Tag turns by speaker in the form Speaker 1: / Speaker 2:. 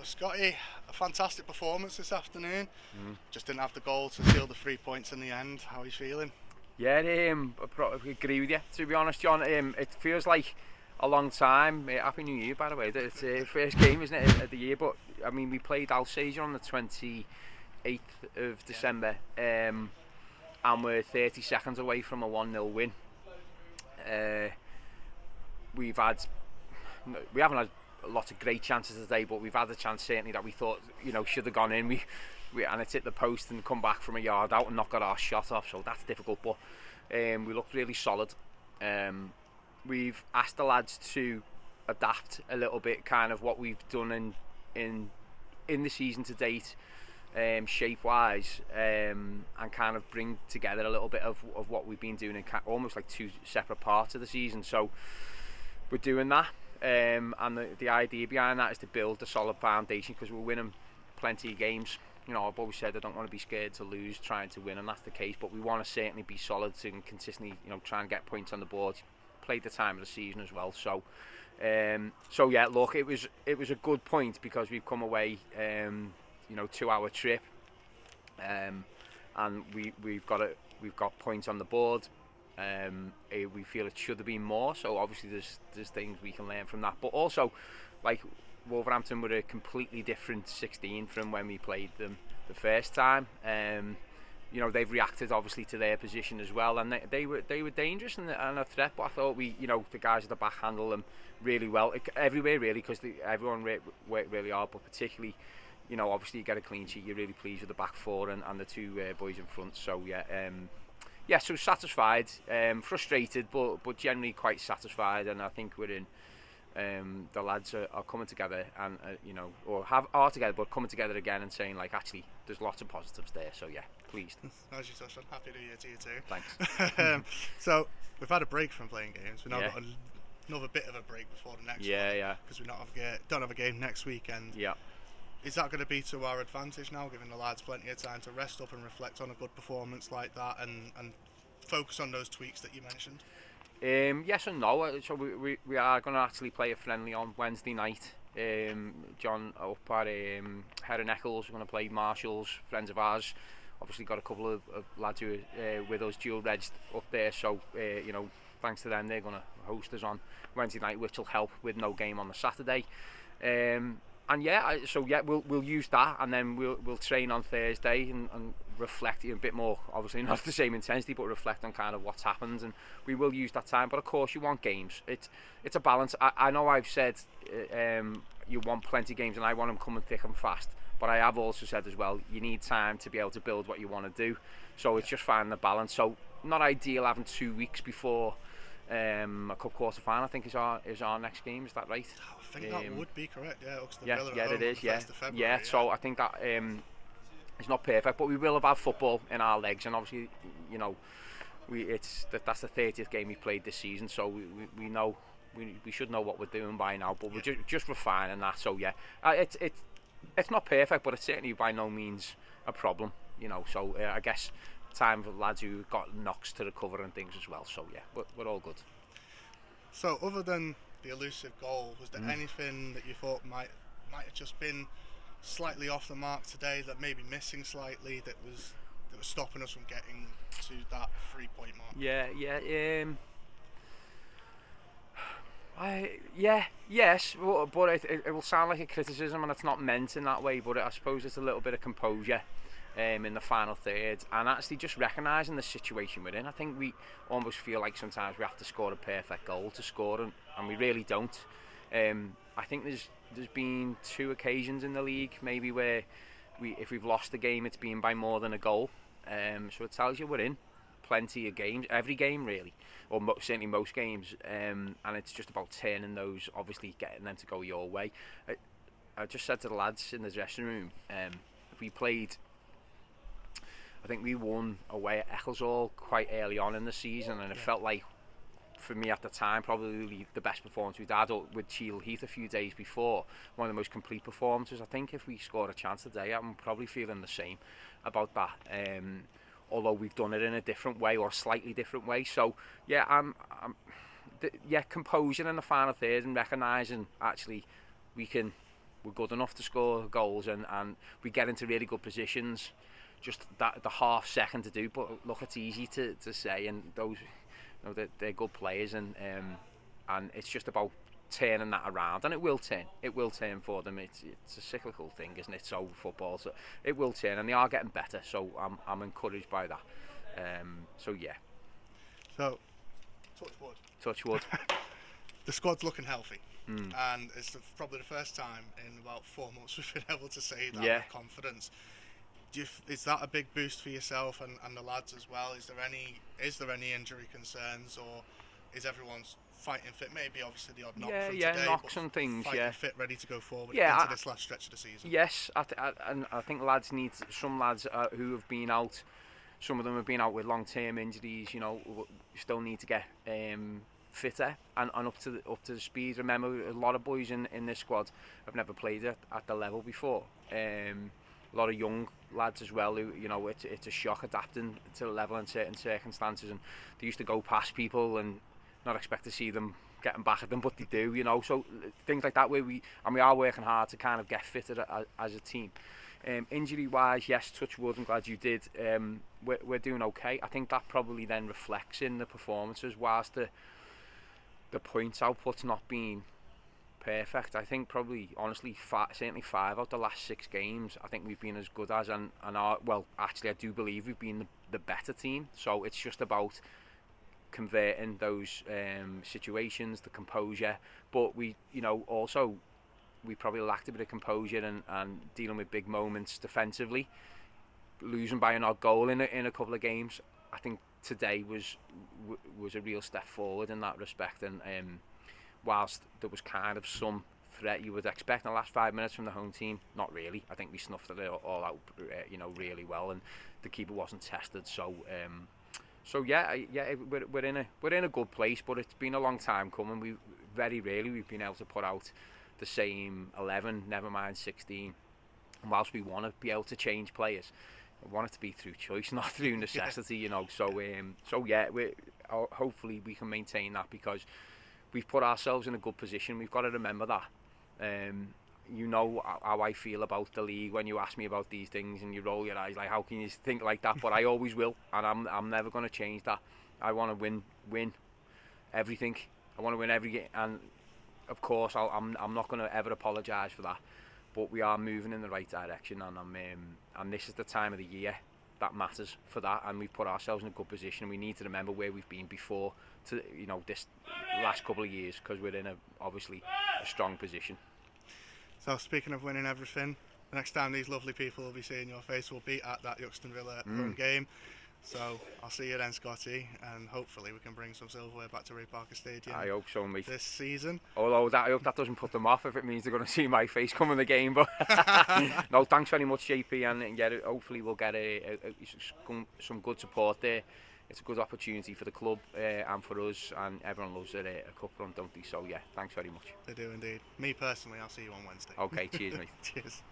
Speaker 1: Scotty, a fantastic performance this afternoon. Just didn't have the goal to seal the 3 points in the end. How are you feeling?
Speaker 2: Yeah, I probably agree with you, to be honest, John. It feels like a long time. Happy New Year, by the way. It's the first game, isn't it, of the year? But I mean, we played Alsager on the 28th of December, and we're 30 seconds away from a 1-0 win. We haven't had a lot of great chances today, but we've had a chance certainly that we thought should have gone in. And it's hit the post and come back from a yard out and not got our shot off, so that's difficult. But we looked really solid. We've asked the lads to adapt a little bit, kind of what we've done in the season to date, shape-wise, and kind of bring together a little bit of what we've been doing in almost like two separate parts of the season. So we're doing that, and the idea behind that is to build a solid foundation, because we're winning plenty of games. I've always said I don't want to be scared to lose trying to win, and that's the case, but we want to certainly be solid and consistently try and get points on the board. Played the time of the season as well, so yeah, look, it was a good point, because we've come away 2-hour trip, and we've got points on the board. We feel it should have been more, so obviously there's things we can learn from that, but also, like, Wolverhampton were a completely different 16 from when we played them the first time. They've reacted obviously to their position as well, and they were dangerous and a threat. But I thought the guys at the back handled them really well, everywhere really, because everyone worked really hard. But particularly, obviously you get a clean sheet, you're really pleased with the back four and the two boys in front. So yeah, so satisfied, frustrated, but generally quite satisfied, and I think we're in. The lads are coming together and are together, but coming together again and saying, like, actually there's lots of positives there, so yeah, pleased.
Speaker 1: As you touched on, happy New Year to you too.
Speaker 2: Thanks.
Speaker 1: So we've had a break from playing games, we've now got another bit of a break before the next one, because we don't have a game next weekend. Is that going to be to our advantage now, giving the lads plenty of time to rest up and reflect on a good performance like that, and focus on those tweaks that you mentioned?
Speaker 2: Yes and no. So we are going to actually play a friendly on Wednesday night. John up at Heron Eccles, we're going to play Marshalls, friends of ours. Obviously got a couple of lads who are with us dual regged up there, so thanks to them, they're going to host us on Wednesday night, which will help with no game on the Saturday. We'll use that, and then we'll train on Thursday and reflect a bit more, obviously not the same intensity, but reflect on kind of what's happened, and we will use that time. But of course you want games. It's a balance. I know I've said you want plenty of games, and I want them coming thick and fast, but I have also said as well, you need time to be able to build what you want to do. So it's just finding the balance. So not ideal having 2 weeks before a cup quarter final. I think is our next game. Is that right?
Speaker 1: I think that would be correct.
Speaker 2: Yeah, it is. Yeah. So I think that it's not perfect, but we will have had football in our legs, and obviously, that's the 30th game we played this season. So we know we should know what we're doing by now, but we're just refining that. So yeah, it's not perfect, but it's certainly by no means a problem. So I guess time for lads who got knocks to recover and things as well. So yeah, we're all good.
Speaker 1: So other than the elusive goal, was there anything that you thought might have just been slightly off the mark today, that maybe missing slightly, that was stopping us from getting to that 3-point mark?
Speaker 2: Yes, but it will sound like a criticism, and it's not meant in that way, but I suppose it's a little bit of composure in the final third, and actually just recognising the situation we're in. I think we almost feel like sometimes we have to score a perfect goal to score, and we really don't. I think there's been 2 occasions in the league maybe where if we've lost the game, it's been by more than a goal. So it tells you we're in plenty of games, every game really, or certainly most games, and it's just about turning those, obviously getting them to go your way. I just said to the lads in the dressing room, if we played, I think we won away at Ecclesall quite early on in the season, and it felt like, for me at the time, probably the best performance we'd had, with Shield Heath a few days before, one of the most complete performances. I think if we scored a chance today, I'm probably feeling the same about that, although we've done it in a different way, or a slightly different way. So yeah, composure in the final third, and recognising actually we can we're good enough to score goals, and we get into really good positions. Just that the half second to do, but look, it's easy to say, and those, you know, they're good players, and it's just about turning that around, and it will turn for them. It's a cyclical thing, isn't it? So football, so it will turn, and they are getting better, so I'm encouraged by that. So yeah.
Speaker 1: So
Speaker 2: touch wood.
Speaker 1: The squad's looking healthy, and it's probably the first time in about 4 months we've been able to say that with confidence. Is that a big boost for yourself and the lads as well? Is there any injury concerns, or is everyone fighting fit? Maybe obviously the odd knock from today,
Speaker 2: knocks and things.
Speaker 1: Fighting fit, ready to go forward into this last stretch of the season.
Speaker 2: Yes, and I think some lads who have been out. Some of them have been out with long-term injuries. You know, still need to get fitter and up to the speed. Remember, a lot of boys in this squad have never played at the level before. A lot of young lads as well who, you know, it's a shock adapting to the level in certain circumstances, and they used to go past people and not expect to see them getting back at them, but they do, you know. So things like that, where we are working hard to kind of get fitter as a team. Injury wise, yes, touch wood, I'm glad you did. We're doing okay. I think that probably then reflects in the performances, whilst the points output's not been perfect. I think probably, honestly, certainly 5 out the last 6 games, I think we've been as good as, and actually I do believe we've been the better team. So it's just about converting those situations, the composure, but we probably lacked a bit of composure and dealing with big moments defensively, losing by an odd goal in a couple of games. I think today was a real step forward in that respect, and whilst there was kind of some threat you would expect in the last 5 minutes from the home team, not really. I think we snuffed it all out, really well, and the keeper wasn't tested. So we're in a good place, but it's been a long time coming. We've been able to put out the same 11, never mind 16. And whilst we want to be able to change players, we want it to be through choice, not through necessity, you know. Hopefully we can maintain that, because we've put ourselves in a good position. We've got to remember that. You know how I feel about the league when you ask me about these things, and you roll your eyes like, how can you think like that? But I always will, and I'm never going to change that. I want to win everything. I want to win every game, and of course I'm not going to ever apologise for that. But we are moving in the right direction, and this is the time of the year that matters for that, and we've put ourselves in a good position. We need to remember where we've been before, to this last couple of years, because we're in obviously a strong position.
Speaker 1: So speaking of winning everything, the next time these lovely people will be seeing your face will be at that Yuxton Villa home game. So I'll see you then, Scotty, and hopefully we can bring some silverware back to Ray Parker Stadium.
Speaker 2: I hope so, mate.
Speaker 1: This season.
Speaker 2: Although I hope that doesn't put them off if it means they're going to see my face come in the game. But no, thanks very much, JP, and hopefully we'll get some good support there. It's a good opportunity for the club and for us, and everyone loves a cup run, don't they? So yeah, thanks very much.
Speaker 1: They do indeed. Me personally, I'll see you on Wednesday.
Speaker 2: Okay, cheers, mate.
Speaker 1: Cheers.